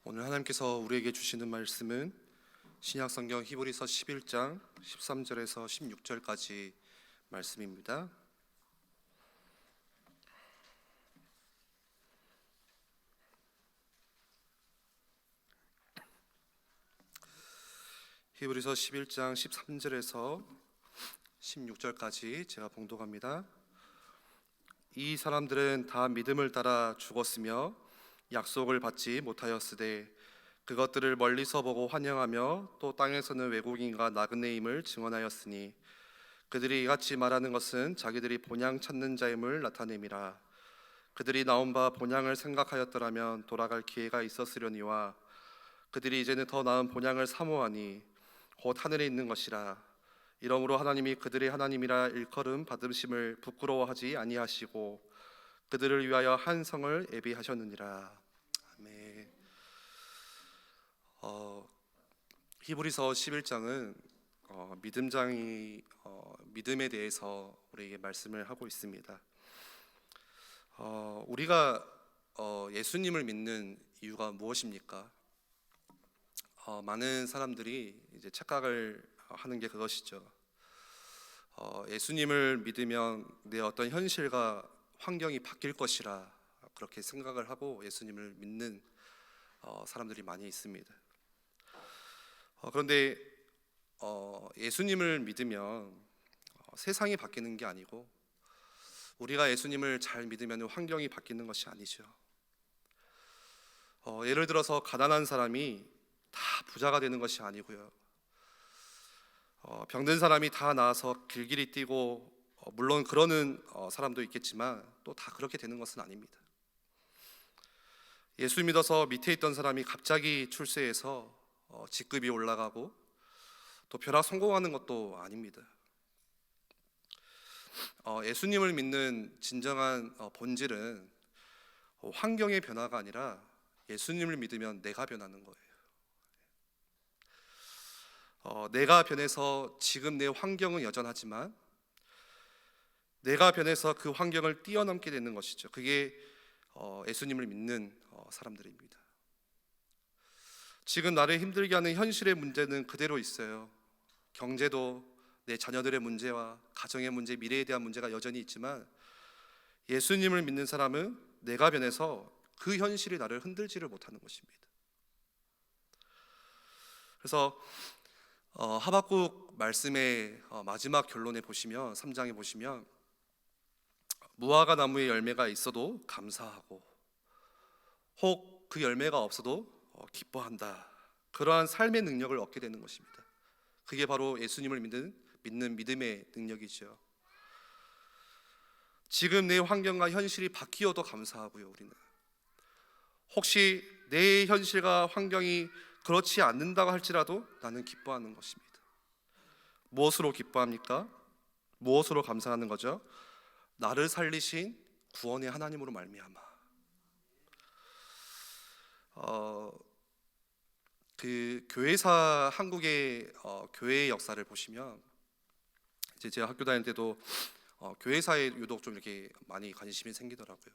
오늘 하나님께서 우리에게 주시는 말씀은 신약성경 히브리서 11장 13절에서 16절까지 말씀입니다. 히브리서 11장 13절에서 16절까지 제가 봉독합니다. 이 사람들은 다 믿음을 따라 죽었으며 약속을 받지 못하였으되 그것들을 멀리서 보고 환영하며 또 땅에서는 외국인과 나그네임을 증언하였으니 그들이 이같이 말하는 것은 자기들이 본향 찾는 자임을 나타냄이라. 그들이 나온 바 본향을 생각하였더라면 돌아갈 기회가 있었으려니와 그들이 이제는 더 나은 본향을 사모하니 곧 하늘에 있는 것이라. 이러므로 하나님이 그들의 하나님이라 일컬음 받으심을 부끄러워하지 아니하시고 그들을 위하여 한 성을 예비하셨느니라. 아멘. 히브리서 11장은 믿음에 대해서 우리에게 말씀을 하고 있습니다. 우리가 예수님을 믿는 이유가 무엇입니까? 많은 사람들이 이제 착각을 하는 게 그것이죠. 예수님을 믿으면 내 어떤 현실과 환경이 바뀔 것이라 그렇게 생각을 하고 예수님을 믿는 사람들이 많이 있습니다. 그런데 예수님을 믿으면 세상이 바뀌는 게 아니고 우리가 예수님을 잘 믿으면 환경이 바뀌는 것이 아니죠. 예를 들어서 가난한 사람이 다 부자가 되는 것이 아니고요. 병든 사람이 다 나아서 길길이 뛰고 물론 그러는 사람도 있겠지만 또 다 그렇게 되는 것은 아닙니다. 예수 믿어서 밑에 있던 사람이 갑자기 출세해서 직급이 올라가고 또 벼락 성공하는 것도 아닙니다. 예수님을 믿는 진정한 본질은 환경의 변화가 아니라 예수님을 믿으면 내가 변하는 거예요. 내가 변해서 지금 내 환경은 여전하지만 내가 변해서 그 환경을 뛰어넘게 되는 것이죠. 그게 예수님을 믿는 사람들입니다. 지금 나를 힘들게 하는 현실의 문제는 그대로 있어요. 경제도 내 자녀들의 문제와 가정의 문제, 미래에 대한 문제가 여전히 있지만 예수님을 믿는 사람은 내가 변해서 그 현실이 나를 흔들지를 못하는 것입니다. 그래서 하박국 말씀의 마지막 결론에 보시면 3장에 보시면 무화과 나무의 열매가 있어도 감사하고 혹 그 열매가 없어도 기뻐한다. 그러한 삶의 능력을 얻게 되는 것입니다. 그게 바로 예수님을 믿는 믿음의 능력이죠. 지금 내 환경과 현실이 바뀌어도 감사하고요. 우리는 혹시 내 현실과 환경이 그렇지 않는다고 할지라도 나는 기뻐하는 것입니다. 무엇으로 기뻐합니까? 무엇으로 감사하는 거죠? 나를 살리신 구원의 하나님으로 말미암아. 그 교회사 한국의 교회의 역사를 보시면 이제 제가 학교 다닐 때도 교회사에 유독 좀 이렇게 많이 관심이 생기더라고요.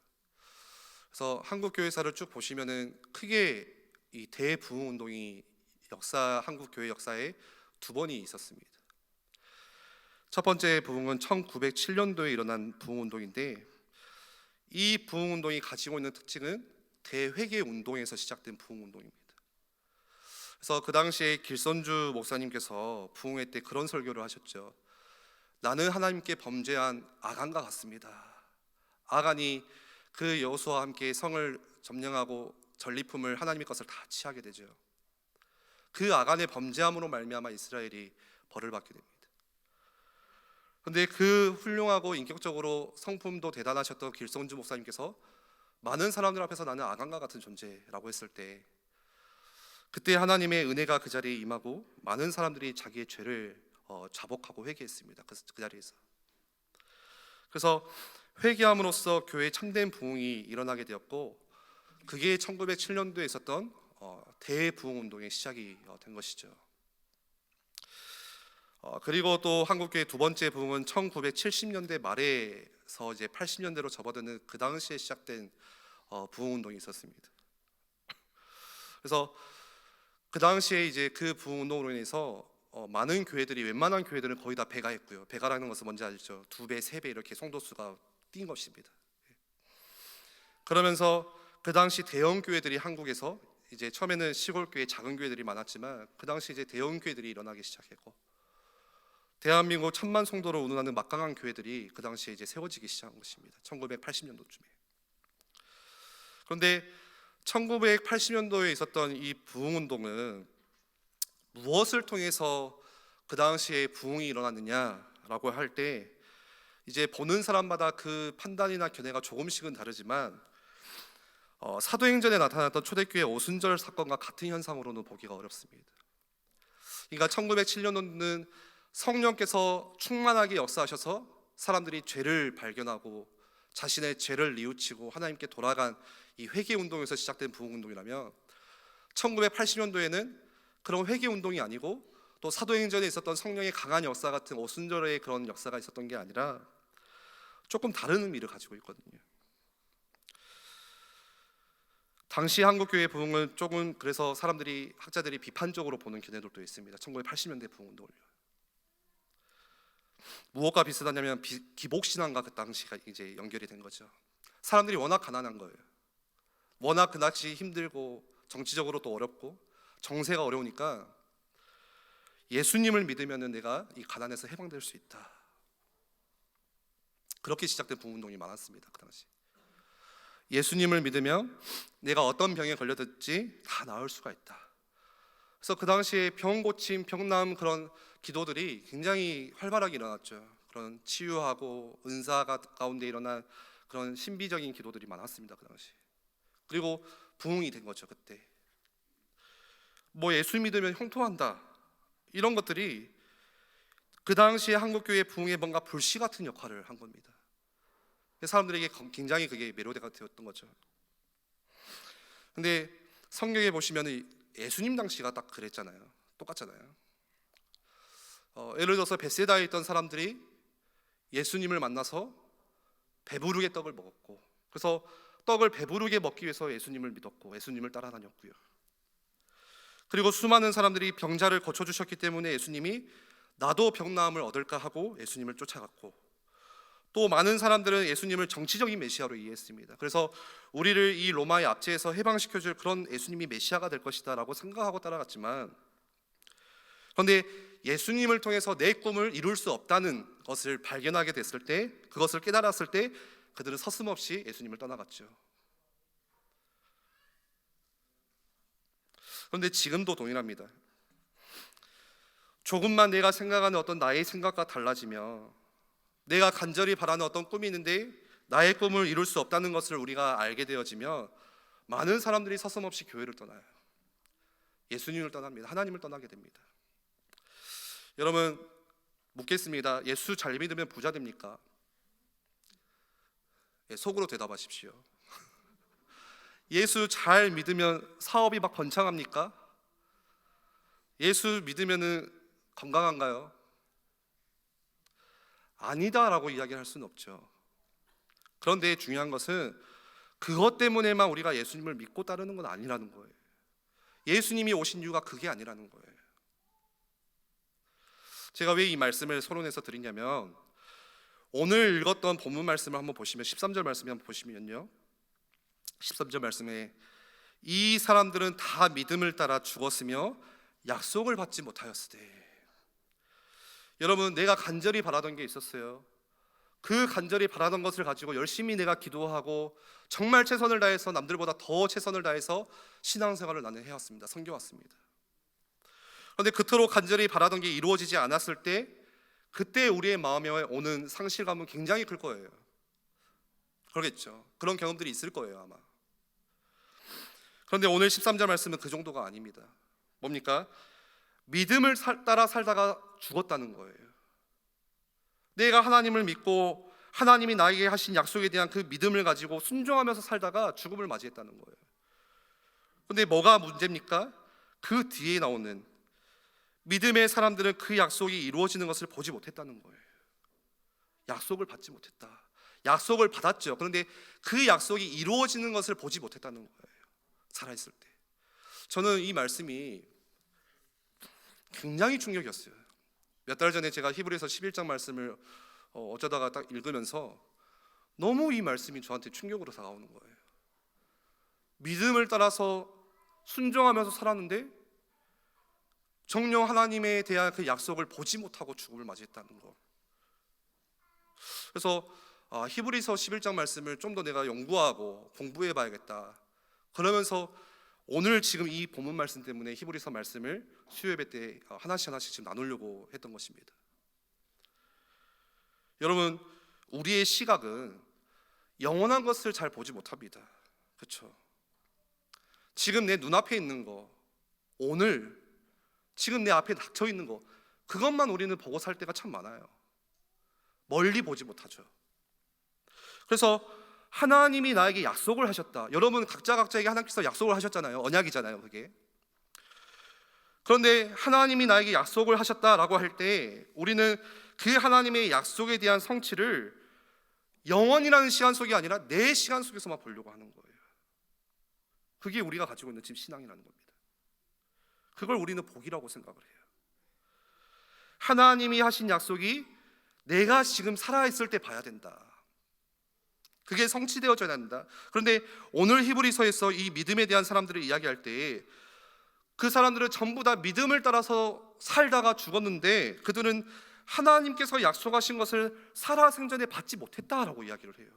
그래서 한국 교회사를 쭉 보시면은 크게 이 대부흥 운동이 한국 교회 역사에 두 번이 있었습니다. 첫 번째 부흥은 1907년도에 일어난 부흥 운동인데 이 부흥 운동이 가지고 있는 특징은 대회개 운동에서 시작된 부흥 운동입니다. 그래서 그 당시에 길선주 목사님께서 부흥회 때 그런 설교를 하셨죠. 나는 하나님께 범죄한 아간과 같습니다. 아간이 그 여호수아와 함께 성을 점령하고 전리품을 하나님의 것을 다 취하게 되죠. 그 아간의 범죄함으로 말미암아 이스라엘이 벌을 받게 됩니다. 그런데 그 훌륭하고 인격적으로 성품도 대단하셨던 길선주 목사님께서 많은 사람들 앞에서 나는 아간과 같은 존재라고 했을 때 그때 하나님의 은혜가 그 자리에 임하고 많은 사람들이 자기의 죄를 자복하고 회개했습니다. 그 자리에서. 그래서 회개함으로써 교회의 참된 부흥이 일어나게 되었고 그게 1907년도에 있었던 대부흥 운동의 시작이 된 것이죠. 그리고 또 한국교회 두 번째 부흥은 1970년대 말에서 이제 80년대로 접어드는 그 당시에 시작된 부흥 운동이 있었습니다. 그래서 그 당시에 이제 그 부흥 운동으로 인해서 많은 교회들이, 웬만한 교회들은 거의 다 배가했고요. 배가라는 것은 뭔지 알죠? 2배, 3배 이렇게 성도 수가 뛴 것입니다. 그러면서 그 당시 대형 교회들이 한국에서 이제 처음에는 시골 교회, 작은 교회들이 많았지만 그 당시 이제 대형 교회들이 일어나기 시작했고, 대한민국 1,000만 성도를 운운하는 막강한 교회들이 그 당시에 이제 세워지기 시작한 것입니다. 1980년도쯤에. 그런데 1980년도에 있었던 이 부흥 운동은 무엇을 통해서 그 당시에 부흥이 일어났느냐라고 할 때, 이제 보는 사람마다 그 판단이나 견해가 조금씩은 다르지만 사도행전에 나타났던 초대교회 오순절 사건과 같은 현상으로는 보기가 어렵습니다. 그러니까 1907년도는 성령께서 충만하게 역사하셔서 사람들이 죄를 발견하고 자신의 죄를 뉘우치고 하나님께 돌아간 이 회개 운동에서 시작된 부흥 운동이라면, 1980년도에는 그런 회개 운동이 아니고 또 사도행전에 있었던 성령의 강한 역사 같은 오순절의 그런 역사가 있었던 게 아니라 조금 다른 의미를 가지고 있거든요. 당시 한국교회 부흥은 조금, 그래서 사람들이, 학자들이 비판적으로 보는 견해들도 있습니다. 1980년대 부흥 운동을요. 무엇과 비슷하냐면 기복신앙과 그 당시가 이제 연결이 된 거죠. 사람들이 워낙 가난한 거예요. 워낙 그 당시 힘들고 정치적으로 또 어렵고 정세가 어려우니까 예수님을 믿으면 내가 이 가난에서 해방될 수 있다. 그렇게 시작된 부흥 운동이 많았습니다. 그 당시 예수님을 믿으면 내가 어떤 병에 걸려든지 다 나을 수가 있다. 그래서 그 당시에 병 고침, 병 나음 그런 기도들이 굉장히 활발하게 일어났죠. 그런 치유하고 은사가 가운데 일어난 그런 신비적인 기도들이 많았습니다. 그 당시. 그리고 부흥이 된 거죠. 그때 뭐 예수 믿으면 형통한다, 이런 것들이 그 당시에 한국교회 부흥에 뭔가 불씨 같은 역할을 한 겁니다. 사람들에게 굉장히 그게 매료가 되었던 거죠. 근데 성경에 보시면 예수님 당시가 딱 그랬잖아요. 똑같잖아요. 예를 들어서 벳세다에 있던 사람들이 예수님을 만나서 배부르게 떡을 먹었고, 그래서 떡을 배부르게 먹기 위해서 예수님을 믿었고 예수님을 따라다녔고요. 그리고 수많은 사람들이 병자를 고쳐주셨기 때문에 예수님이 나도 병 나음을 얻을까 하고 예수님을 쫓아갔고, 또 많은 사람들은 예수님을 정치적인 메시아로 이해했습니다. 그래서 우리를 이 로마의 압제에서 해방시켜줄 그런 예수님이 메시아가 될 것이다 라고 생각하고 따라갔지만, 그런데 예수님을 통해서 내 꿈을 이룰 수 없다는 것을 발견하게 됐을 때, 그것을 깨달았을 때 그들은 서슴없이 예수님을 떠나갔죠. 그런데 지금도 동일합니다. 조금만 내가 생각하는 어떤 나의 생각과 달라지며, 내가 간절히 바라는 어떤 꿈이 있는데 나의 꿈을 이룰 수 없다는 것을 우리가 알게 되어지며, 많은 사람들이 서슴없이 교회를 떠나요. 예수님을 떠납니다. 하나님을 떠나게 됩니다. 여러분, 묻겠습니다. 예수 잘 믿으면 부자 됩니까? 속으로 대답하십시오. 예수 잘 믿으면 사업이 막 번창합니까? 예수 믿으면 건강한가요? 아니다라고 이야기할 수는 없죠. 그런데 중요한 것은 그것 때문에만 우리가 예수님을 믿고 따르는 건 아니라는 거예요. 예수님이 오신 이유가 그게 아니라는 거예요. 제가 왜 이 말씀을 서론해서 드리냐면, 오늘 읽었던 본문 말씀을 한번 보시면, 13절 말씀을 한번 보시면요, 13절 말씀에 이 사람들은 다 믿음을 따라 죽었으며 약속을 받지 못하였으되. 여러분, 내가 간절히 바라던 게 있었어요. 그 간절히 바라던 것을 가지고 열심히 내가 기도하고 정말 최선을 다해서, 남들보다 더 최선을 다해서 신앙생활을 나는 해왔습니다. 섬겨왔습니다. 그런데 그토록 간절히 바라던 게 이루어지지 않았을 때, 그때 우리의 마음에 오는 상실감은 굉장히 클 거예요. 그러겠죠. 그런 경험들이 있을 거예요, 아마. 그런데 오늘 13절 말씀은 그 정도가 아닙니다. 뭡니까? 믿음을 따라 살다가 죽었다는 거예요. 내가 하나님을 믿고 하나님이 나에게 하신 약속에 대한 그 믿음을 가지고 순종하면서 살다가 죽음을 맞이했다는 거예요. 그런데 뭐가 문제입니까? 그 뒤에 나오는 믿음의 사람들은 그 약속이 이루어지는 것을 보지 못했다는 거예요. 약속을 받지 못했다. 약속을 받았죠. 그런데 그 약속이 이루어지는 것을 보지 못했다는 거예요. 살아있을 때. 저는 이 말씀이 굉장히 충격이었어요. 몇 달 전에 제가 히브리서 11장 말씀을 어쩌다가 딱 읽으면서 너무 이 말씀이 저한테 충격으로 다가오는 거예요. 믿음을 따라서 순종하면서 살았는데 정녕 하나님에 대한 그 약속을 보지 못하고 죽음을 맞이했다는 거. 그래서 히브리서 11장 말씀을 좀 더 내가 연구하고 공부해 봐야겠다. 그러면서 오늘 지금 이 본문 말씀 때문에 히브리서 말씀을 수요예배 때 하나씩 지금 나누려고 했던 것입니다. 여러분, 우리의 시각은 영원한 것을 잘 보지 못합니다. 그렇죠? 지금 내 눈앞에 있는 거, 오늘 지금 내 앞에 닥쳐 있는 거, 그것만 우리는 보고 살 때가 참 많아요. 멀리 보지 못하죠. 그래서 하나님이 나에게 약속을 하셨다. 여러분 각자에게 하나님께서 약속을 하셨잖아요. 언약이잖아요, 그게. 그런데 하나님이 나에게 약속을 하셨다라고 할 때 우리는 그 하나님의 약속에 대한 성취를 영원이라는 시간 속이 아니라 내 시간 속에서만 보려고 하는 거예요. 그게 우리가 가지고 있는 지금 신앙이라는 겁니다. 그걸 우리는 복이라고 생각을 해요. 하나님이 하신 약속이 내가 지금 살아있을 때 봐야 된다. 그게 성취되어져야 한다. 그런데 오늘 히브리서에서 이 믿음에 대한 사람들을 이야기할 때 그 사람들은 전부 다 믿음을 따라서 살다가 죽었는데 그들은 하나님께서 약속하신 것을 살아생전에 받지 못했다라고 이야기를 해요.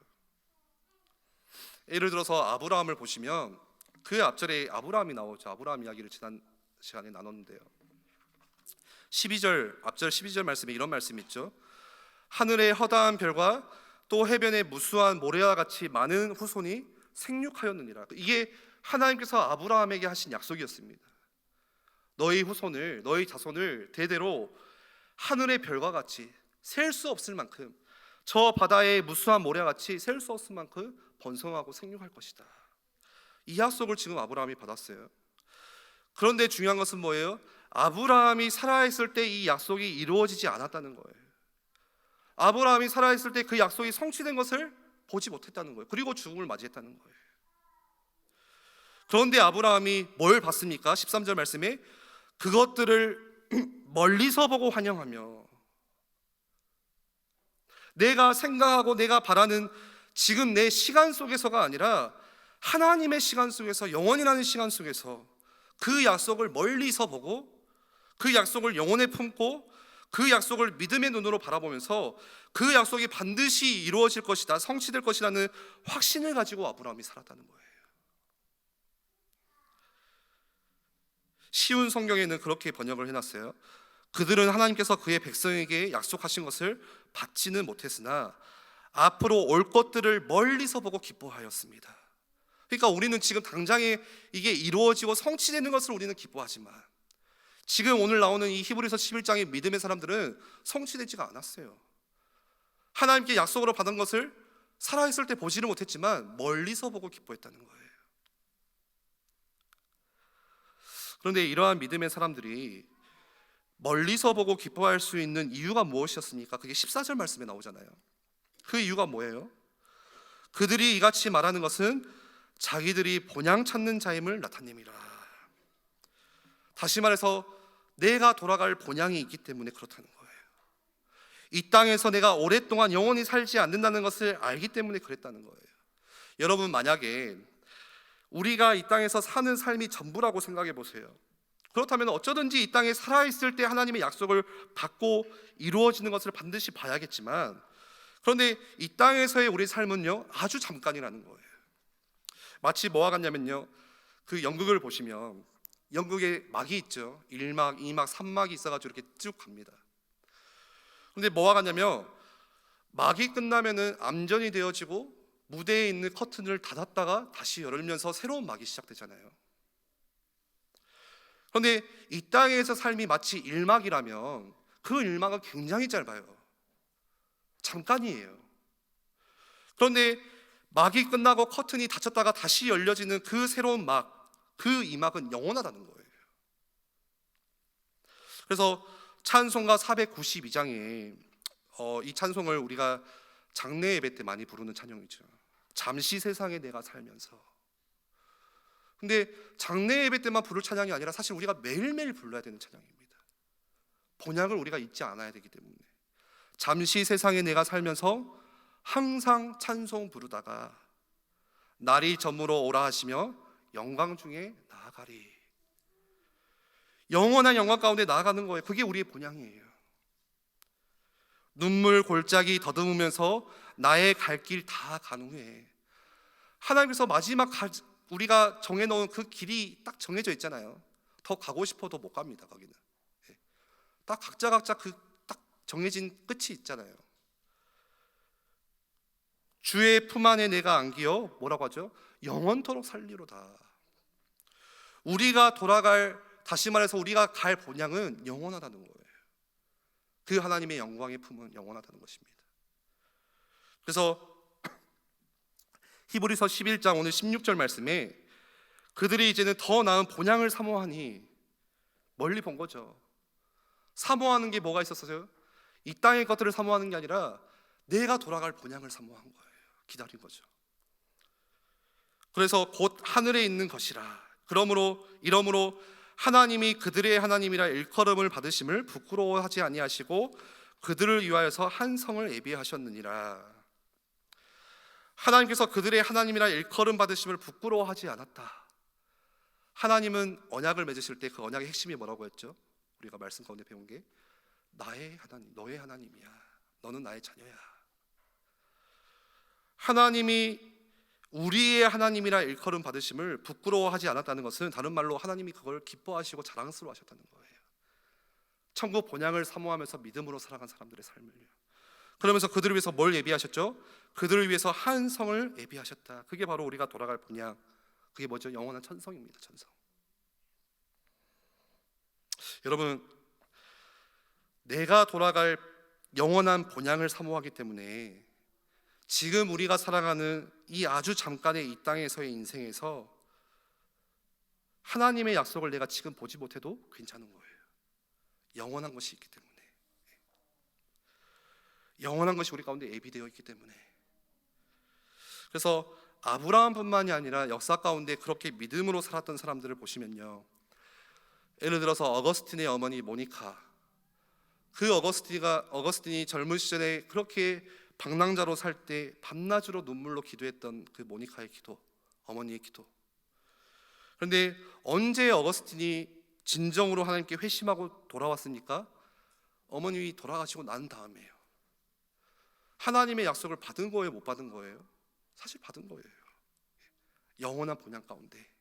예를 들어서 아브라함을 보시면 그 앞절에 아브라함이 나오죠. 아브라함 이야기를 지난 시간에 나눴는데요. 12절 앞절 12절 말씀에 이런 말씀이 있죠. 하늘의 허다한 별과 또 해변의 무수한 모래와 같이 많은 후손이 생육하였느니라. 이게 하나님께서 아브라함에게 하신 약속이었습니다. 너희 후손을, 너희 자손을 대대로 하늘의 별과 같이 셀 수 없을 만큼, 저 바다의 무수한 모래와 같이 셀 수 없을 만큼 번성하고 생육할 것이다. 이 약속을 지금 아브라함이 받았어요. 그런데 중요한 것은 뭐예요? 아브라함이 살아있을 때 이 약속이 이루어지지 않았다는 거예요. 아브라함이 살아있을 때 그 약속이 성취된 것을 보지 못했다는 거예요. 그리고 죽음을 맞이했다는 거예요. 그런데 아브라함이 뭘 봤습니까? 13절 말씀에 그것들을 멀리서 보고 환영하며, 내가 생각하고 내가 바라는 지금 내 시간 속에서가 아니라 하나님의 시간 속에서, 영원이라는 시간 속에서 그 약속을 멀리서 보고 그 약속을 영혼에 품고 그 약속을 믿음의 눈으로 바라보면서 그 약속이 반드시 이루어질 것이다, 성취될 것이라는 확신을 가지고 아브라함이 살았다는 거예요. 쉬운 성경에는 그렇게 번역을 해놨어요. 그들은 하나님께서 그의 백성에게 약속하신 것을 받지는 못했으나 앞으로 올 것들을 멀리서 보고 기뻐하였습니다. 그러니까 우리는 지금 당장에 이게 이루어지고 성취되는 것을 우리는 기뻐하지만 지금 오늘 나오는 이 히브리서 11장의 믿음의 사람들은 성취되지가 않았어요. 하나님께 약속으로 받은 것을 살아있을 때 보지를 못했지만 멀리서 보고 기뻐했다는 거예요. 그런데 이러한 믿음의 사람들이 멀리서 보고 기뻐할 수 있는 이유가 무엇이었습니까? 그게 14절 말씀에 나오잖아요. 그 이유가 뭐예요? 그들이 이같이 말하는 것은 자기들이 본향 찾는 자임을 나타냅니다. 다시 말해서 내가 돌아갈 본향이 있기 때문에 그렇다는 거예요. 이 땅에서 내가 오랫동안 영원히 살지 않는다는 것을 알기 때문에 그랬다는 거예요. 여러분, 만약에 우리가 이 땅에서 사는 삶이 전부라고 생각해 보세요. 그렇다면 어쩌든지 이 땅에 살아있을 때 하나님의 약속을 받고 이루어지는 것을 반드시 봐야겠지만, 그런데 이 땅에서의 우리 삶은요 아주 잠깐이라는 거예요. 마치 뭐와 같냐면요, 그 연극을 보시면 연극에 막이 있죠. 1막, 2막, 3막이 있어가지고 이렇게 쭉 갑니다. 그런데 뭐와 같냐면 막이 끝나면은 암전이 되어지고 무대에 있는 커튼을 닫았다가 다시 열면서 새로운 막이 시작되잖아요. 그런데 이 땅에서 삶이 마치 1막이라면 그 1막은 굉장히 짧아요. 잠깐이에요. 그런데 막이 끝나고 커튼이 닫혔다가 다시 열려지는 그 새로운 막, 그 2막은 영원하다는 거예요. 그래서 찬송가 492장에 이 찬송을 우리가 장례 예배 때 많이 부르는 찬송이죠. 잠시 세상에 내가 살면서, 근데 장례 예배 때만 부를 찬양이 아니라 사실 우리가 매일매일 불러야 되는 찬양입니다. 본향을 우리가 잊지 않아야 되기 때문에 잠시 세상에 내가 살면서 항상 찬송 부르다가 날이 저물어 오라 하시며 영광 중에 나아가리. 영원한 영광 가운데 나아가는 거예요. 그게 우리의 본향이에요. 눈물 골짜기 더듬으면서 나의 갈 길 다 간 후에 하나님께서 마지막 우리가 정해놓은 그 길이 딱 정해져 있잖아요. 더 가고 싶어도 못 갑니다. 거기는 딱 각자 그 딱 정해진 끝이 있잖아요. 주의 품 안에 내가 안기어 뭐라고 하죠? 영원토록 살리로다. 우리가 돌아갈, 다시 말해서 우리가 갈 본향은 영원하다는 거예요. 그 하나님의 영광의 품은 영원하다는 것입니다. 그래서 히브리서 11장 오늘 16절 말씀에 그들이 이제는 더 나은 본향을 사모하니, 멀리 본 거죠. 사모하는 게 뭐가 있었어요? 이 땅의 것들을 사모하는 게 아니라 내가 돌아갈 본향을 사모한 거예요. 기다린 거죠. 그래서 곧 하늘에 있는 것이라. 이러므로 하나님이 그들의 하나님이라 일컬음을 받으심을 부끄러워하지 아니하시고 그들을 위하여서 한 성을 예비하셨느니라. 하나님께서 그들의 하나님이라 일컬음 받으심을 부끄러워하지 않았다. 하나님은 언약을 맺으실 때 그 언약의 핵심이 뭐라고 했죠? 우리가 말씀 가운데 배운 게 나의 하나님, 너의 하나님이야. 너는 나의 자녀야. 하나님이 우리의 하나님이라 일컬음 받으심을 부끄러워하지 않았다는 것은 다른 말로 하나님이 그걸 기뻐하시고 자랑스러워하셨다는 거예요. 천국 본향을 사모하면서 믿음으로 살아간 사람들의 삶을요. 그러면서 그들을 위해서 뭘 예비하셨죠? 그들을 위해서 한 성을 예비하셨다. 그게 바로 우리가 돌아갈 본향. 그게 뭐죠? 영원한 천성입니다. 천성. 여러분, 내가 돌아갈 영원한 본향을 사모하기 때문에 지금 우리가 살아가는 이 아주 잠깐의 이 땅에서의 인생에서 하나님의 약속을 내가 지금 보지 못해도 괜찮은 거예요. 영원한 것이 있기 때문에, 영원한 것이 우리 가운데 예비되어 있기 때문에. 그래서 아브라함뿐만이 아니라 역사 가운데 그렇게 믿음으로 살았던 사람들을 보시면요, 예를 들어서 어거스틴의 어머니 모니카, 그 어거스틴이 젊은 시절에 그렇게 방랑자로 살 때 밤낮으로 눈물로 기도했던 그 모니카의 기도, 어머니의 기도. 그런데 언제 어거스틴이 진정으로 하나님께 회심하고 돌아왔습니까? 어머님이 돌아가시고 난 다음에요. 하나님의 약속을 받은 거예요, 못 받은 거예요? 사실 받은 거예요. 영원한 본향 가운데.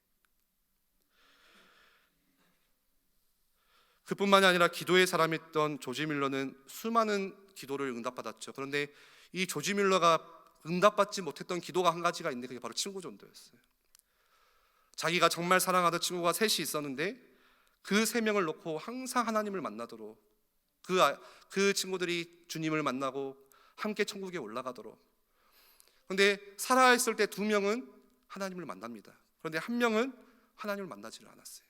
그뿐만이 아니라 기도의 사람이었던 조지 뮬러는 수많은 기도를 응답받았죠. 그런데 이 조지 뮬러가 응답받지 못했던 기도가 한 가지가 있는데 그게 바로 친구 전도였어요. 자기가 정말 사랑하던 친구가 셋이 있었는데 그 세 명을 놓고 항상 하나님을 만나도록, 그 친구들이 주님을 만나고 함께 천국에 올라가도록. 그런데 살아있을 때 두 명은 하나님을 만납니다. 그런데 한 명은 하나님을 만나지를 않았어요.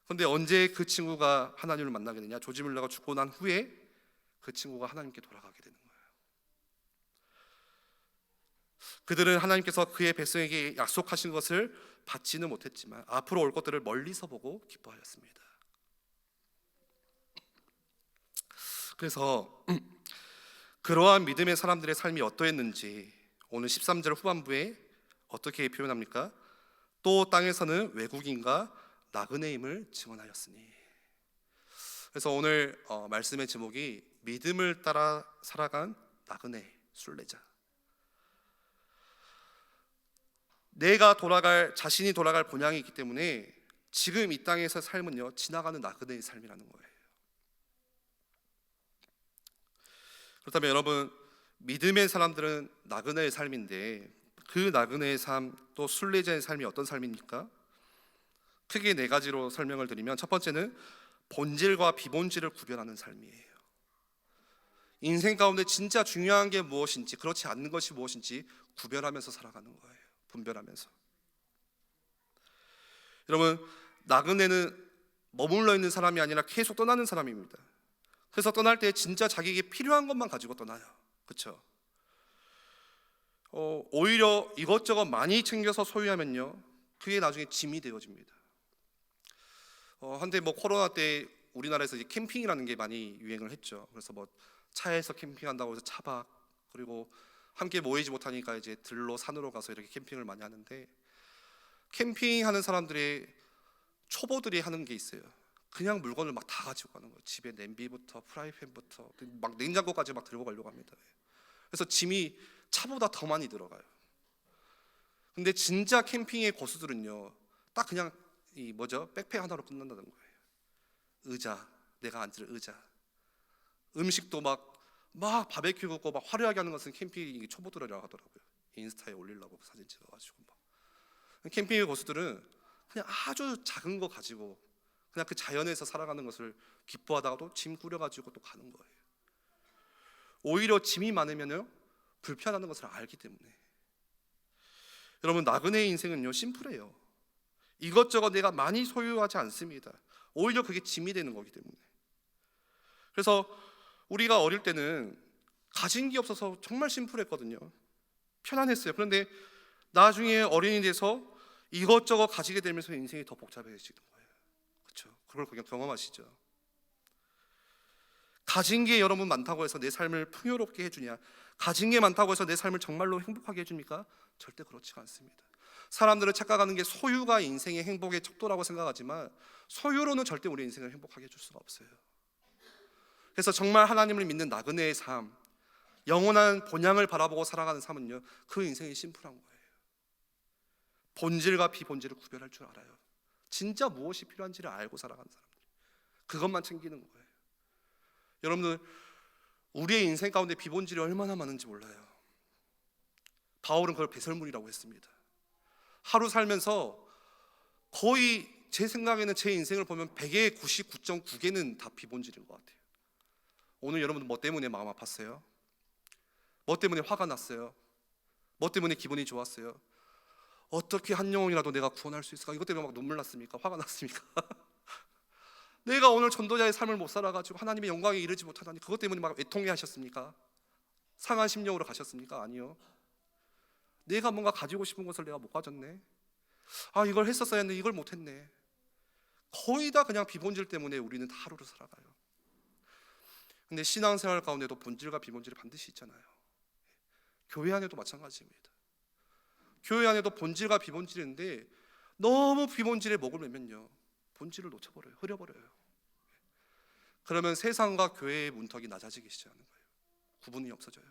그런데 언제 그 친구가 하나님을 만나게 되냐? 조지 뮬러가 죽고 난 후에 그 친구가 하나님께 돌아가게 되는 거예요. 그들은 하나님께서 그의 백성에게 약속하신 것을 받지는 못했지만 앞으로 올 것들을 멀리서 보고 기뻐하였습니다. 그래서 그러한 믿음의 사람들의 삶이 어떠했는지 오늘 13절 후반부에 어떻게 표현합니까? 또 땅에서는 외국인과 나그네임을 증언하였으니. 그래서 오늘 말씀의 제목이 믿음을 따라 살아간 나그네, 순례자. 자신이 돌아갈 본향이 있기 때문에 지금 이 땅에서 삶은요, 지나가는 나그네의 삶이라는 거예요. 그렇다면 여러분, 믿음의 사람들은 나그네의 삶인데 그 나그네의 삶, 또 순례자의 삶이 어떤 삶입니까? 크게 네 가지로 설명을 드리면, 첫 번째는 본질과 비본질을 구별하는 삶이에요. 인생 가운데 진짜 중요한 게 무엇인지, 그렇지 않는 것이 무엇인지 구별하면서 살아가는 거예요. 분별하면서. 여러분, 나그네는 머물러 있는 사람이 아니라 계속 떠나는 사람입니다. 그래서 떠날 때 진짜 자기에게 필요한 것만 가지고 떠나요. 그렇죠? 오히려 이것저것 많이 챙겨서 소유하면요, 그게 나중에 짐이 되어집니다. 한때 뭐 코로나 때 우리나라에서 이제 캠핑이라는 게 많이 유행을 했죠. 그래서 뭐 차에서 캠핑한다고 해서 차박, 그리고 함께 모이지 못하니까 이제 들로 산으로 가서 이렇게 캠핑을 많이 하는데, 캠핑하는 사람들의 초보들이 하는 게 있어요. 그냥 물건을 막 다 가지고 가는 거예요. 집에 냄비부터 프라이팬부터 막 냉장고까지 막 들고 가려고 합니다. 그래서 짐이 차보다 더 많이 들어가요. 근데 진짜 캠핑의 고수들은요, 딱 그냥 이 뭐죠? 백팩 하나로 끝난다는 거예요. 의자, 내가 앉을 의자, 음식도 막 바베큐 굽고 막 화려하게 하는 것은 캠핑 초보들이라고 하더라고요. 인스타에 올리려고 사진 찍어가지고 막. 캠핑의 고수들은 그냥 아주 작은 거 가지고 그냥 그 자연에서 살아가는 것을 기뻐하다가도 짐 꾸려가지고 또 가는 거예요. 오히려 짐이 많으면요 불편하는 것을 알기 때문에. 여러분, 나그네의 인생은요 심플해요. 이것저것 내가 많이 소유하지 않습니다. 오히려 그게 짐이 되는 거기 때문에. 그래서 우리가 어릴 때는 가진 게 없어서 정말 심플했거든요. 편안했어요. 그런데 나중에 어른이 돼서 이것저것 가지게 되면서 인생이 더 복잡해지는 거예요. 그렇죠? 그걸 그냥 경험하시죠. 가진 게 여러분 많다고 해서 내 삶을 풍요롭게 해주냐? 가진 게 많다고 해서 내 삶을 정말로 행복하게 해줍니까? 절대 그렇지가 않습니다. 사람들은 착각하는 게 소유가 인생의 행복의 척도라고 생각하지만 소유로는 절대 우리 인생을 행복하게 해줄 수가 없어요. 그래서 정말 하나님을 믿는 나그네의 삶, 영원한 본향을 바라보고 살아가는 삶은요 그 인생이 심플한 거예요. 본질과 비본질을 구별할 줄 알아요. 진짜 무엇이 필요한지를 알고 살아가는 사람들, 그것만 챙기는 거예요. 여러분들, 우리의 인생 가운데 비본질이 얼마나 많은지 몰라요. 바울은 그걸 배설물이라고 했습니다. 하루 살면서 거의 제 생각에는 제 인생을 보면 100의 99.9개는 다 비본질인 것 같아요. 오늘 여러분들 뭐 때문에 마음 아팠어요? 뭐 때문에 화가 났어요? 뭐 때문에 기분이 좋았어요? 어떻게 한 영혼이라도 내가 구원할 수 있을까? 이것 때문에 막 눈물 났습니까? 화가 났습니까? 내가 오늘 전도자의 삶을 못 살아가지고 하나님의 영광에 이르지 못하다니 그것 때문에 막 애통해 하셨습니까? 상한 심령으로 가셨습니까? 아니요. 내가 뭔가 가지고 싶은 것을 내가 못 가졌네. 이걸 했었어야 했는데 이걸 못했네. 거의 다 그냥 비본질 때문에 우리는 다 하루를 살아가요. 근데 신앙생활 가운데도 본질과 비본질이 반드시 있잖아요. 교회 안에도 마찬가지입니다. 교회 안에도 본질과 비본질이 있는데 너무 비본질에 목을 매면요 본질을 놓쳐버려요. 흐려버려요. 그러면 세상과 교회의 문턱이 낮아지기 시작하는 거예요. 구분이 없어져요.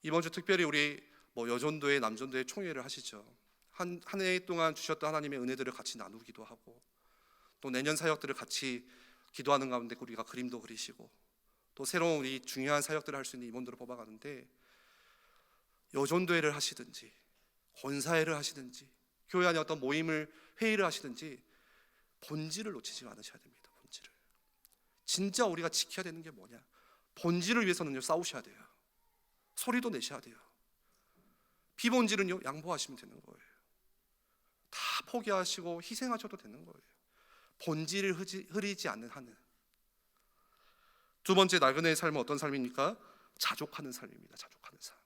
이번 주 특별히 우리 여전도회, 남전도회 총회를 하시죠. 한 해 동안 주셨던 하나님의 은혜들을 같이 나누기도 하고, 또 내년 사역들을 같이 기도하는 가운데 우리가 그림도 그리시고, 또 새로운 우리 중요한 사역들을 할 수 있는 임원들을 뽑아가는데, 여전도회를 하시든지 권사회를 하시든지 교회 안에 어떤 모임을 회의를 하시든지 본질을 놓치지 않으셔야 됩니다. 본질을. 진짜 우리가 지켜야 되는 게 뭐냐? 본질을 위해서는요 싸우셔야 돼요. 소리도 내셔야 돼요. 비본질은요 양보하시면 되는 거예요. 다 포기하시고 희생하셔도 되는 거예요. 본질을 흐리지 않는 한은. 두 번째 나그네의 삶은 어떤 삶입니까? 자족하는 삶입니다. 자족하는 삶.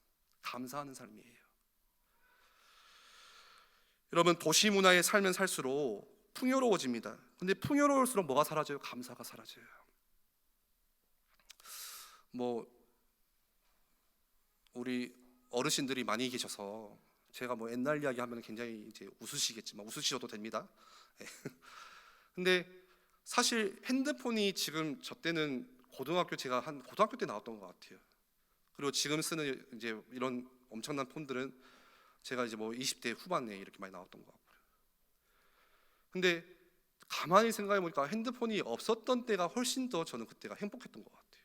감사하는 삶이에요. 여러분, 도시 문화에 살면 살수록 풍요로워집니다. 근데 풍요로울수록 뭐가 사라져요? 감사가 사라져요. 우리 어르신들이 많이 계셔서 제가 옛날 이야기 하면 굉장히 이제 웃으시겠지만 웃으셔도 됩니다. 근데 사실 핸드폰이 지금 저 때는 제가 한 고등학교 때 나왔던 것 같아요. 그리고 지금 쓰는 이제 이런 엄청난 폰들은 제가 이제 20대 후반에 이렇게 많이 나왔던 것 같고요. 근데 가만히 생각해 보니까 핸드폰이 없었던 때가 훨씬 더 저는 그때가 행복했던 것 같아요.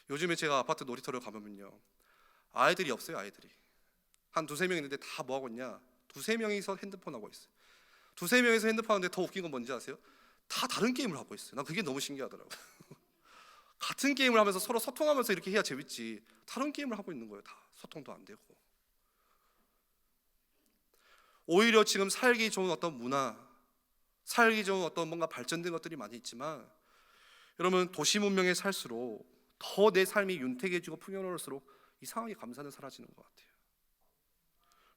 요즘에 제가 아파트 놀이터를 가보면요 아이들이 없어요. 아이들이 한 두세 명 있는데 다 뭐 하고 있냐? 두세 명이서 핸드폰 하고 있어요. 두세 명이서 핸드폰 하는데 더 웃긴 건 뭔지 아세요? 다 다른 게임을 하고 있어요. 난 그게 너무 신기하더라고요. 같은 게임을 하면서 서로 소통하면서 이렇게 해야 재밌지 다른 게임을 하고 있는 거예요. 다 소통도 안 되고. 오히려 지금 살기 좋은 어떤 문화, 살기 좋은 어떤 뭔가 발전된 것들이 많이 있지만 여러분, 도시 문명에 살수록 더 내 삶이 윤택해지고 풍요로울수록 이상하게 감사는 사라지는 것 같아요.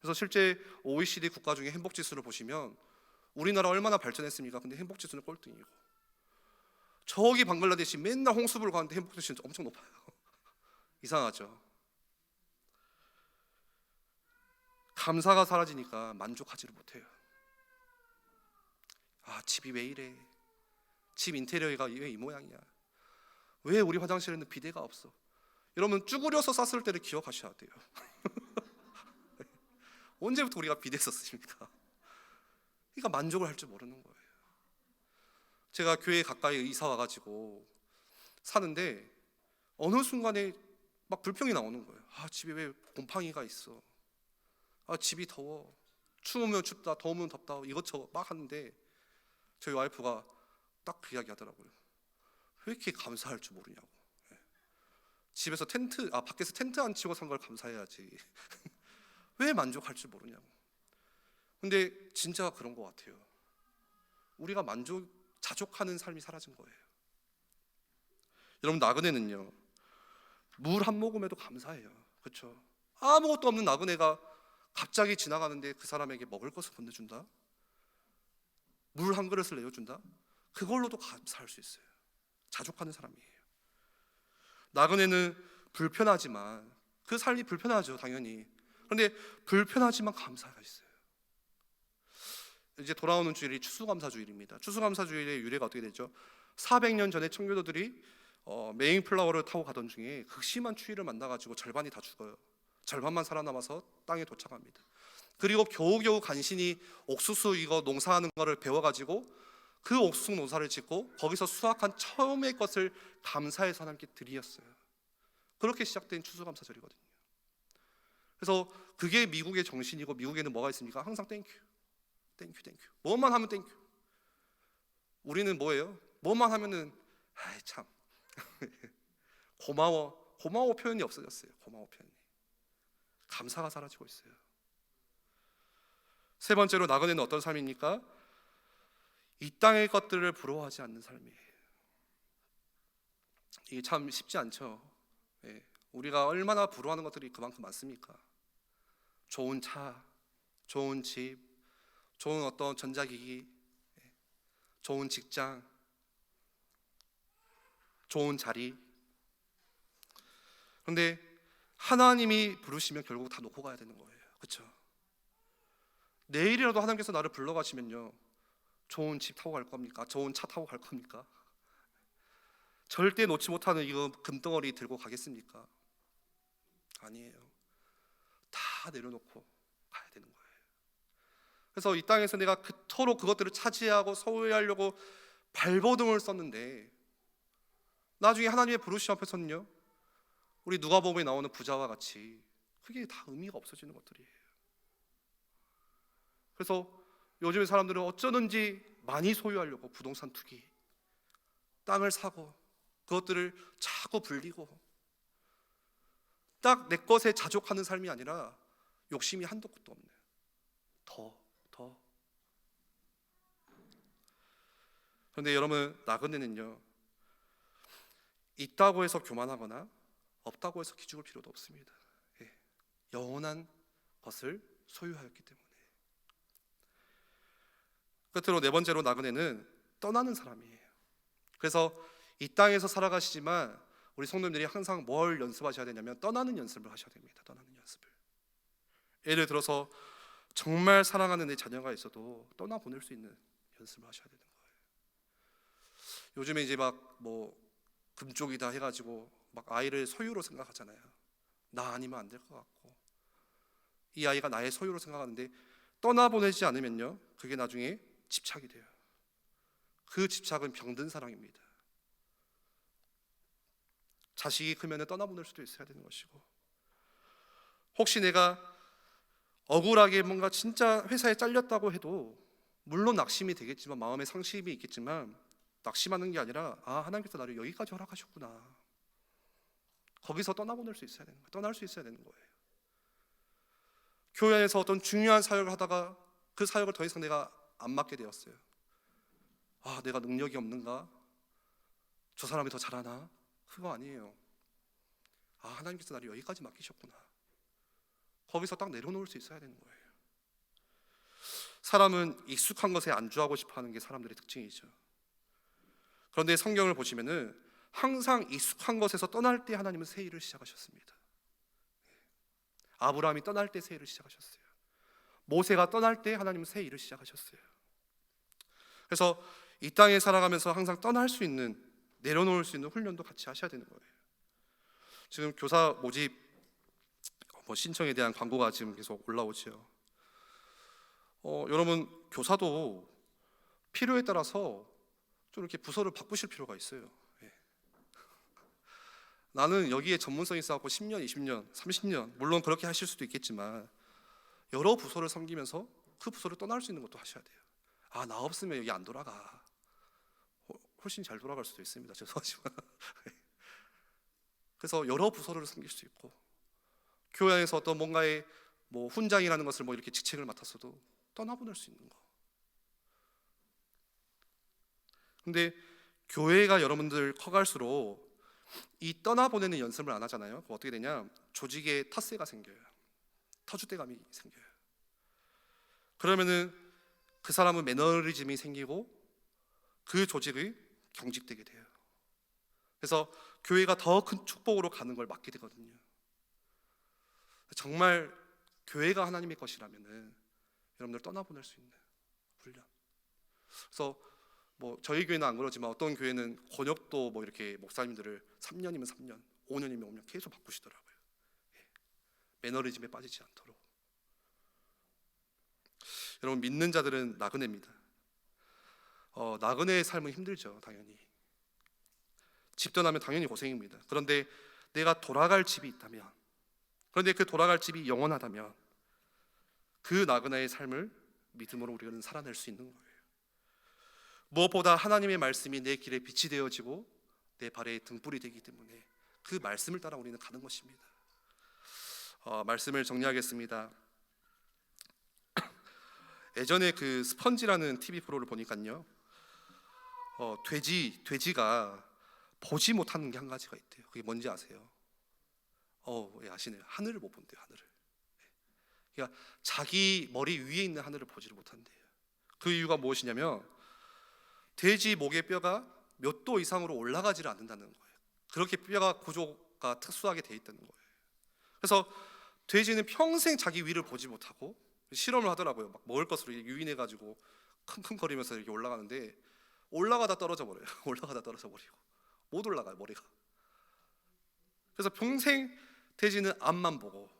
그래서 실제 OECD 국가 중에 행복 지수를 보시면 우리나라 얼마나 발전했습니까? 근데 행복 지수는 꼴등이고, 저기 방글라데시 맨날 홍수불 가는데 행복 지수는 엄청 높아요. 이상하죠? 감사가 사라지니까 만족하지를 못해요. 아, 집이 왜 이래? 집 인테리어가 왜 이 모양이야? 왜 우리 화장실에는 비데가 없어? 여러분, 쭈그려서 쌌을 때를 기억하셔야 돼요. 언제부터 우리가 비데 썼습니까? 그러니까 만족을 할 줄 모르는 거예요. 제가 교회 가까이 이사 와가지고 사는데 어느 순간에 막 불평이 나오는 거예요. 아, 집에 왜 곰팡이가 있어? 아, 집이 더워. 추우면 춥다, 더우면 덥다, 이것저것 막 하는데 저희 와이프가 딱 그 이야기 하더라고요. 왜 이렇게 감사할 줄 모르냐고. 집에서 밖에서 텐트 안 치고 산 걸 감사해야지. 왜 만족할 줄 모르냐고. 근데 진짜 그런 것 같아요. 우리가 자족하는 삶이 사라진 거예요. 여러분, 나그네는요, 물 한 모금에도 감사해요. 그렇죠? 아무것도 없는 나그네가 갑자기 지나가는데 그 사람에게 먹을 것을 건네준다, 물 한 그릇을 내어준다, 그걸로도 감사할 수 있어요. 자족하는 사람이에요. 나그네는 불편하지만, 그 삶이 불편하죠, 당연히. 그런데 불편하지만 감사가 있어요. 이제 돌아오는 주일이 추수감사주일입니다. 추수감사주일의 유래가 어떻게 되죠? 400년 전에 청교도들이 메인플라워를 타고 가던 중에 극심한 추위를 만나가지고 절반이 다 죽어요. 절반만 살아남아서 땅에 도착합니다. 그리고 겨우겨우 간신히 옥수수 이거 농사하는 거를 배워가지고 그 옥수수 농사를 짓고 거기서 수확한 처음의 것을 감사해서 하나님께 드리었어요. 그렇게 시작된 추수감사절이거든요. 그래서 그게 미국의 정신이고, 미국에는 뭐가 있습니까? 항상 땡큐, 땡큐, 땡큐. 뭐만 하면 땡큐. 우리는 뭐예요? 뭐만 하면은 아이 참 고마워 표현이 없어졌어요. 고마워 표현이. 감사가 사라지고 있어요. 세 번째로, 나그네는 어떤 삶입니까? 이 땅의 것들을 부러워하지 않는 삶이에요. 이게 참 쉽지 않죠. 예. 우리가 얼마나 부러워하는 것들이 그만큼 많습니까? 좋은 차, 좋은 집, 좋은 어떤 전자기기, 좋은 직장, 좋은 자리. 그런데 하나님이 부르시면 결국 다 놓고 가야 되는 거예요. 그렇죠? 내일이라도 하나님께서 나를 불러가시면요, 좋은 집 타고 갈 겁니까? 좋은 차 타고 갈 겁니까? 절대 놓지 못하는 이거 금덩어리 들고 가겠습니까? 아니에요. 다 내려놓고 가야 되는 거예요. 그래서 이 땅에서 내가 그토록 그것들을 차지하고 소유하려고 발버둥을 썼는데, 나중에 하나님의 부르심 앞에서는요, 우리 누가복음에 나오는 부자와 같이 그게 다 의미가 없어지는 것들이에요. 그래서 요즘의 사람들은 어쩌든지 많이 소유하려고 부동산 투기, 땅을 사고 그것들을 자꾸 불리고, 딱 내 것에 자족하는 삶이 아니라 욕심이 한도 끝도 없네. 더. 그런데 여러분, 나그네는요, 있다고 해서 교만하거나 없다고 해서 기죽을 필요도 없습니다. 예. 영원한 것을 소유하였기 때문에. 끝으로 네 번째로, 나그네는 떠나는 사람이에요. 그래서 이 땅에서 살아가시지만 우리 성도님들이 항상 뭘 연습하셔야 되냐면 떠나는 연습을 하셔야 됩니다. 떠나는 연습을. 예를 들어서 정말 사랑하는 내 자녀가 있어도 떠나보낼 수 있는 연습을 하셔야 되는 거예요. 요즘에 이제 막 뭐 금쪽이다 해가지고 막 아이를 소유로 생각하잖아요. 나 아니면 안 될 것 같고, 이 아이가 나의 소유로 생각하는데 떠나보내지 않으면요, 그게 나중에 집착이 돼요. 그 집착은 병든 사랑입니다. 자식이 크면 떠나보낼 수도 있어야 되는 것이고, 혹시 내가 억울하게 뭔가 진짜 회사에 잘렸다고 해도 물론 낙심이 되겠지만, 마음의 상심이 있겠지만, 낙심하는 게 아니라 하나님께서 나를 여기까지 허락하셨구나, 거기서 떠나보낼 수 있어야 되는 거예요. 떠날 수 있어야 되는 거예요. 교회 안에서 어떤 중요한 사역을 하다가 그 사역을 더 이상 내가 안 맡게 되었어요. 내가 능력이 없는가? 저 사람이 더 잘하나? 그거 아니에요. 하나님께서 나를 여기까지 맡기셨구나, 거기서 딱 내려놓을 수 있어야 되는 거예요. 사람은 익숙한 것에 안주하고 싶어하는 게 사람들의 특징이죠. 그런데 성경을 보시면은 항상 익숙한 것에서 떠날 때 하나님은 새 일을 시작하셨습니다. 아브라함이 떠날 때 새 일을 시작하셨어요. 모세가 떠날 때 하나님은 새 일을 시작하셨어요. 그래서 이 땅에 살아가면서 항상 떠날 수 있는, 내려놓을 수 있는 훈련도 같이 하셔야 되는 거예요. 지금 교사 모집 신청에 대한 광고가 지금 계속 올라오죠. 여러분, 교사도 필요에 따라서 좀 이렇게 부서를 바꾸실 필요가 있어요. 예. 나는 여기에 전문성이 있어갖고 10년, 20년, 30년, 물론 그렇게 하실 수도 있겠지만 여러 부서를 섬기면서 그 부서를 떠날 수 있는 것도 하셔야 돼요. 나 없으면 여기 안 돌아가. 훨씬 잘 돌아갈 수도 있습니다. 죄송하지만. 그래서 여러 부서를 섬길 수 있고, 교회 안에서 어떤 뭔가의 훈장이라는 것을 이렇게 직책을 맡았어도 떠나보낼 수 있는 거. 근데 교회가 여러분들 커갈수록 이 떠나보내는 연습을 안 하잖아요. 그럼 어떻게 되냐? 조직에 텃세가 생겨요. 터줏대감이 생겨요. 그러면은 그 사람은 매너리즘이 생기고 그 조직이 경직되게 돼요. 그래서 교회가 더 큰 축복으로 가는 걸 막게 되거든요. 정말 교회가 하나님의 것이라면은 여러분들 떠나보낼 수 있는 훈련. 그래서 저희 교회는 안 그러지만 어떤 교회는 권역도 이렇게 목사님들을 3년이면 3년, 5년이면 5년 계속 바꾸시더라고요. 매너리즘에 빠지지 않도록. 여러분, 믿는 자들은 나그네입니다. 나그네의 삶은 힘들죠, 당연히. 집 떠나면 당연히 고생입니다. 그런데 내가 돌아갈 집이 있다면, 그런데 그 돌아갈 집이 영원하다면 그 나그네의 삶을 믿음으로 우리는 살아낼 수 있는 거예요. 무엇보다 하나님의 말씀이 내 길에 빛이 되어지고 내 발에 등불이 되기 때문에 그 말씀을 따라 우리는 가는 것입니다. 말씀을 정리하겠습니다. 예전에 그 스펀지라는 TV 프로를 보니까요, 돼지가 보지 못하는 게 한 가지가 있대요. 그게 뭔지 아세요? 예, 아시네요. 하늘을 못 본대요. 하늘을. 그러니까 자기 머리 위에 있는 하늘을 보지를 못한대요. 그 이유가 무엇이냐면 돼지 목의 뼈가 몇 도 이상으로 올라가지를 않는다는 거예요. 그렇게 뼈가 구조가 특수하게 돼 있다는 거예요. 그래서 돼지는 평생 자기 위를 보지 못하고 실험을 하더라고요. 막 먹을 것으로 유인해가지고 킁킁거리면서 이렇게 올라가는데 올라가다 떨어져 버려요. 올라가다 떨어져 버리고 못 올라가요, 머리가. 그래서 평생 돼지는 앞만 보고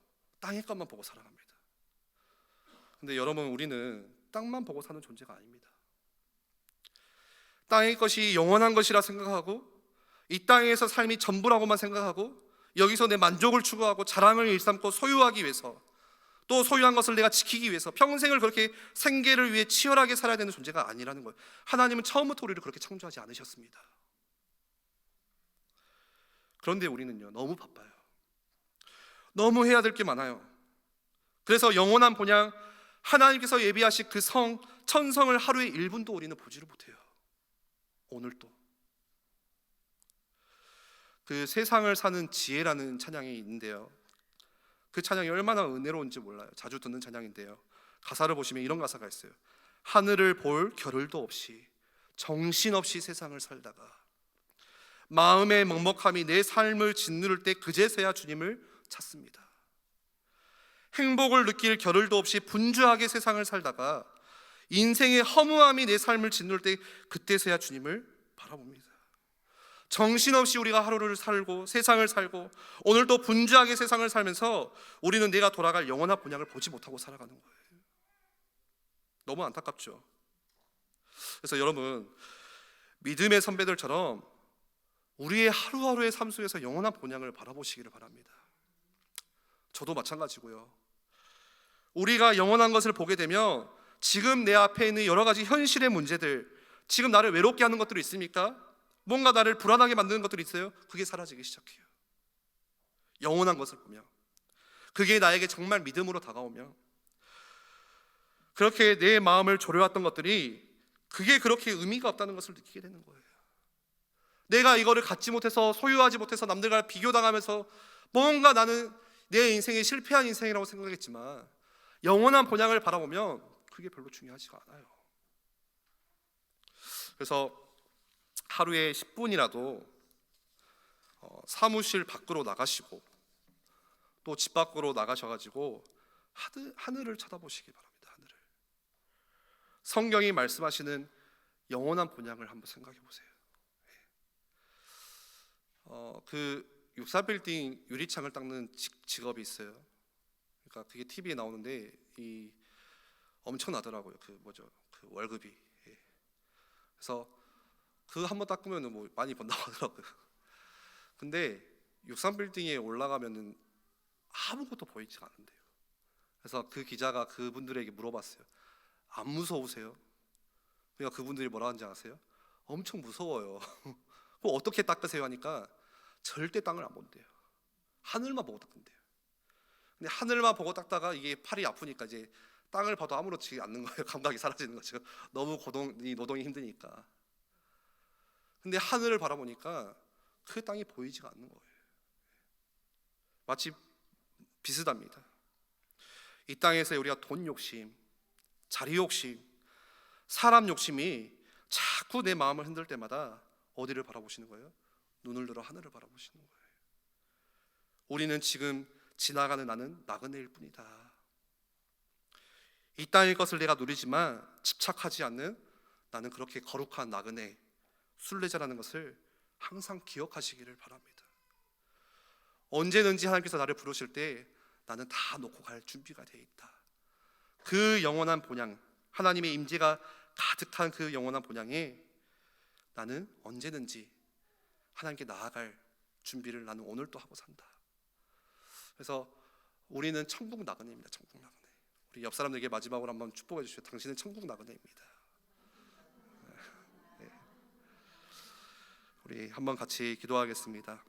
땅의 것만 보고 살아갑니다. 근데 여러분, 우리는 땅만 보고 사는 존재가 아닙니다. 땅의 것이 영원한 것이라 생각하고 이 땅에서 삶이 전부라고만 생각하고 여기서 내 만족을 추구하고 자랑을 일삼고 소유하기 위해서, 또 소유한 것을 내가 지키기 위해서 평생을 그렇게 생계를 위해 치열하게 살아야 되는 존재가 아니라는 거예요. 하나님은 처음부터 우리를 그렇게 창조하지 않으셨습니다. 그런데 우리는요, 너무 바빠요. 너무 해야 될 게 많아요. 그래서 영원한 본향, 하나님께서 예비하신 그 천성을 하루에 1분도 우리는 보지를 못해요. 오늘도. 그 세상을 사는 지혜라는 찬양이 있는데요, 그 찬양이 얼마나 은혜로운지 몰라요. 자주 듣는 찬양인데요, 가사를 보시면 이런 가사가 있어요. 하늘을 볼 겨를도 없이 정신없이 세상을 살다가 마음의 먹먹함이 내 삶을 짓누를 때 그제서야 주님을 찾습니다. 행복을 느낄 겨를도 없이 분주하게 세상을 살다가 인생의 허무함이 내 삶을 짓누를 때 그때서야 주님을 바라봅니다. 정신없이 우리가 하루를 살고 세상을 살고 오늘도 분주하게 세상을 살면서 우리는 내가 돌아갈 영원한 본향을 보지 못하고 살아가는 거예요. 너무 안타깝죠. 그래서 여러분, 믿음의 선배들처럼 우리의 하루하루의 삶 속에서 영원한 본향을 바라보시기를 바랍니다. 저도 마찬가지고요. 우리가 영원한 것을 보게 되면 지금 내 앞에 있는 여러 가지 현실의 문제들, 지금 나를 외롭게 하는 것들이 있습니까? 뭔가 나를 불안하게 만드는 것들이 있어요? 그게 사라지기 시작해요. 영원한 것을 보며, 그게 나에게 정말 믿음으로 다가오며, 그렇게 내 마음을 졸여왔던 것들이 그게 그렇게 의미가 없다는 것을 느끼게 되는 거예요. 내가 이거를 갖지 못해서, 소유하지 못해서 남들과 비교당하면서 뭔가 나는 내 인생이 실패한 인생이라고 생각했지만 영원한 본향을 바라보면 그게 별로 중요하지가 않아요. 그래서 하루에 10분이라도 사무실 밖으로 나가시고 또 집 밖으로 나가셔가지고 하늘을 쳐다보시기 바랍니다. 하늘을. 성경이 말씀하시는 영원한 본향을 한번 생각해 보세요. 그 64빌딩 유리창을 닦는 직업이 있어요. 그러니까 그게 TV에 나오는데 이 엄청나더라고요. 그 월급이. 예. 그래서 그 한번 닦으면은 뭐 많이 번다고 하더라고요. 근데 63빌딩에 올라가면은 아무것도 보이지가 않는데요. 그래서 그 기자가 그분들에게 물어봤어요. 안 무서우세요? 그러니까 그분들이 뭐라 하는지 아세요? 엄청 무서워요. 그럼 어떻게 닦으세요? 하니까 절대 땅을 안 본대요. 하늘만 보고 닦는데요. 근데 하늘만 보고 닦다가 이게 팔이 아프니까 이제 땅을 봐도 아무렇지 않는 거예요. 감각이 사라지는 거죠. 너무 노동이 힘드니까. 근데 하늘을 바라보니까 그 땅이 보이지가 않는 거예요. 마치 비슷합니다. 이 땅에서 우리가 돈 욕심, 자리 욕심, 사람 욕심이 자꾸 내 마음을 흔들 때마다 어디를 바라보시는 거예요? 눈을 들어 하늘을 바라보시는 거예요. 우리는 지금 지나가는 나는 나그네일 뿐이다. 이 땅의 것을 내가 누리지만 집착하지 않는 나는 그렇게 거룩한 나그네, 순례자라는 것을 항상 기억하시기를 바랍니다. 언제든지 하나님께서 나를 부르실 때 나는 다 놓고 갈 준비가 되어 있다. 그 영원한 본향, 하나님의 임재가 가득한 그 영원한 본향에 나는 언제든지 하나님께 나아갈 준비를 나는 오늘 또 하고 산다. 그래서 우리는 천국 나그네입니다. 천국 나그네. 우리 옆 사람들에게 마지막으로 한번 축복해 주시죠. 당신은 천국 나그네입니다. 네. 우리 한번 같이 기도하겠습니다.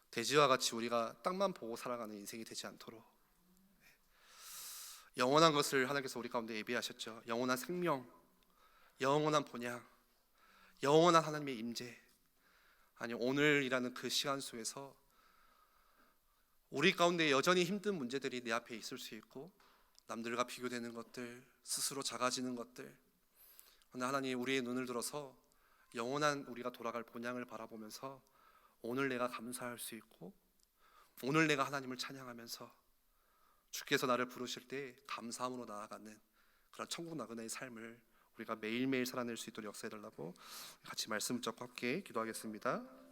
돼지와 같이 우리가 땅만 보고 살아가는 인생이 되지 않도록 영원한 것을 하나님께서 우리 가운데 예비하셨죠. 영원한 생명, 영원한 본향, 영원한 하나님의 임재. 아니 오늘이라는 그 시간 속에서 우리 가운데 여전히 힘든 문제들이 내 앞에 있을 수 있고 남들과 비교되는 것들, 스스로 작아지는 것들. 그러나 하나님 우리의 눈을 들어서 영원한 우리가 돌아갈 본향을 바라보면서 오늘 내가 감사할 수 있고 오늘 내가 하나님을 찬양하면서 주께서 나를 부르실 때 감사함으로 나아가는 그런 천국 나그네의 삶을 우리가 매일매일 살아낼 수 있도록 역사해달라고 같이 말씀 붙잡고 함께 기도하겠습니다.